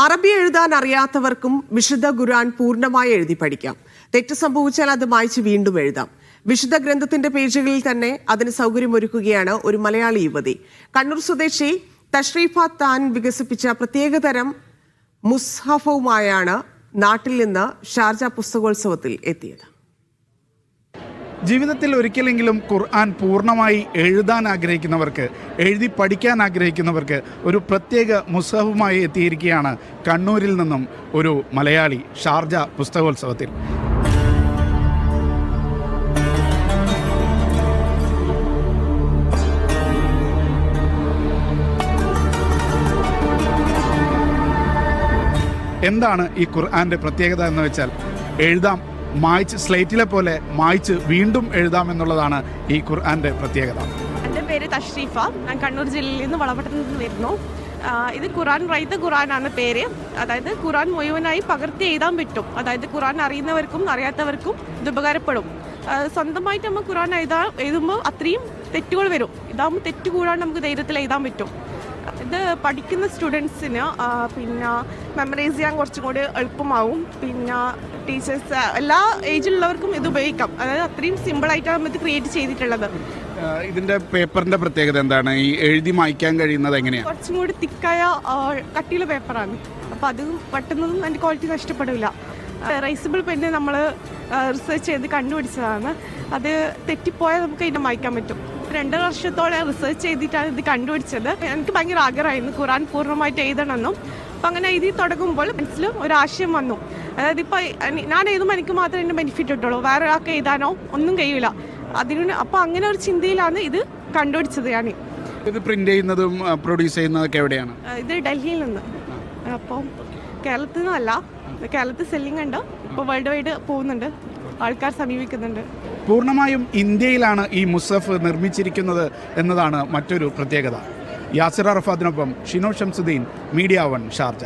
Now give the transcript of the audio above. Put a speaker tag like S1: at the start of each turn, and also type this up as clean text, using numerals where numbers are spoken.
S1: അറബി എഴുതാൻ അറിയാത്തവർക്കും വിശുദ്ധ ഖുർആൻ പൂർണ്ണമായി എഴുതി പഠിക്കാം. തെറ്റ് സംഭവിച്ചാൽ അത് മായ്ച്ച് വീണ്ടും എഴുതാം. വിശുദ്ധ ഗ്രന്ഥത്തിന്റെ പേജുകളിൽ തന്നെ അതിന് സൗകര്യമൊരുക്കുകയാണ് ഒരു മലയാളി യുവതി. കണ്ണൂർ സ്വദേശി തഷ്രീഫ താൻ വികസിപ്പിച്ച പ്രത്യേകതരം മുസ്ഹഫുമായാണ് നാട്ടിൽ നിന്ന് ഷാർജ പുസ്തകോത്സവത്തിൽ എത്തിയത്.
S2: ജീവിതത്തിൽ ഒരിക്കലെങ്കിലും ഖുർആൻ പൂർണ്ണമായി എഴുതാൻ ആഗ്രഹിക്കുന്നവർക്ക്, എഴുതി പഠിക്കാൻ ആഗ്രഹിക്കുന്നവർക്ക് ഒരു പ്രത്യേക മുസ്ഹഫുമായി എത്തിയിരിക്കുകയാണ് കണ്ണൂരിൽ നിന്നും ഒരു മലയാളി ഷാർജ പുസ്തകോത്സവത്തിൽ. എന്താണ് ഈ ഖുർആന്റെ പ്രത്യേകത എന്ന് വെച്ചാൽ, എഴുതാം, മായ്ച്ച് സ്ലേറ്റിലെ പോലെ മായ്ച്ച് വീണ്ടും എഴുതാം എന്നുള്ളതാണ് ഈ ഖുർആന്റെ പ്രത്യേകത.
S3: എൻ്റെ പേര് തഷ്രീഫ. ഞാൻ കണ്ണൂർ ജില്ലയിൽ നിന്ന് വളപട്ടണത്തിൽ നിന്ന് വരുന്നു. ഇത് ഖുർആൻ റൈത ഖുർആനാണ് പേര്. അതായത് ഖുർആൻ മുഴുവനായി പകർത്തി എഴുതാൻ പറ്റും. അതായത് ഖുർആൻ അറിയുന്നവർക്കും അറിയാത്തവർക്കും ഇത് ഉപകാരപ്പെടും. സ്വന്തമായിട്ട് നമ്മൾ ഖുർആൻ എഴുതുമ്പോൾ അത്രയും തെറ്റുകൾ വരും. ഇതാകുമ്പോൾ തെറ്റ് കൂടാണ്ട് നമുക്ക് ധൈര്യത്തിൽ എഴുതാൻ പറ്റും. ഇത് പഠിക്കുന്ന സ്റ്റുഡൻസിന് പിന്നെ മെമ്മറൈസ് ചെയ്യാൻ കുറച്ചും കൂടി എളുപ്പമാവും. പിന്നെ ടീച്ചേഴ്സ് എല്ലാ ഏജിലുള്ളവർക്കും ഇത് ഉപയോഗിക്കാം. അതായത് അത്രയും സിമ്പിളായിട്ടാണ് നമ്മൾ ഇത് ക്രിയേറ്റ് ചെയ്തിട്ടുള്ളത്.
S2: ഇതിന്റെ പേപ്പറിന്റെ പ്രത്യേകത എന്താണ്? ഈ എഴുതി മായ്ക്കാൻ കഴിയുന്നത് എങ്ങനെയാണ്?
S3: കുറച്ചും കൂടി തിക്കായ കട്ടിയുള്ള പേപ്പറാണ്. അപ്പോൾ അത് പെട്ടെന്നൊന്നും അതിൻ്റെ ക്വാളിറ്റി നഷ്ടപ്പെടില്ല. റൈസിബിൾ പെന്ന് നമ്മൾ റിസർച്ച് ചെയ്ത് കണ്ടുപിടിച്ചതാണ്. അത് തെറ്റിപ്പോയാൽ നമുക്ക് അതിനെ മായ്ക്കാൻ പറ്റും. 2 വർഷത്തോളം റിസർച്ച് ചെയ്തിട്ടാണ് ഇത് കണ്ടുപിടിച്ചത്. എനിക്ക് ഭയങ്കര ആഗ്രഹമായിരുന്നു ഖുർആൻ പൂർണ്ണമായിട്ട് എഴുതണമെന്നും. അപ്പം അങ്ങനെ എഴുതി തുടങ്ങുമ്പോൾ മനസ്സിലും ഒരാശയം വന്നു. അതായത് ഇപ്പോൾ ഞാൻ എഴുതുമ്പോൾ എനിക്ക് മാത്രമേ എൻ്റെ ബെനിഫിറ്റ് കിട്ടുള്ളൂ, വേറെ ഒരാൾക്ക് എഴുതാനോ ഒന്നും കഴിയില്ല. അപ്പോൾ അങ്ങനെ ഒരു ചിന്തയിലാണ് ഇത് കണ്ടുപിടിച്ചത്. ഞാൻ
S2: ഇത് പ്രിന്റ് ചെയ്യുന്നതും പ്രൊഡ്യൂസ് ചെയ്യുന്നതൊക്കെ എവിടെയാണ്?
S3: ഇത് ഡൽഹിയിൽ നിന്ന്. അപ്പം കേരളത്തിൽ നിന്നല്ല, കേരളത്തിൽ സെല്ലിംഗ് ഉണ്ട്. ഇപ്പോൾ വേൾഡ് വൈഡ് പോകുന്നുണ്ട്, ആൾക്കാർ സമീപിക്കുന്നുണ്ട്.
S2: പൂർണ്ണമായും ഇന്ത്യയിലാണ് ഈ മുസ്ഹഫ് നിർമ്മിച്ചിരിക്കുന്നത് എന്നതാണ് മറ്റൊരു പ്രത്യേകത. യാസിർ അറഫാത്തിനൊപ്പം ഷിനോ ഷംസുദ്ദീൻ, മീഡിയ 1 ഷാർജ.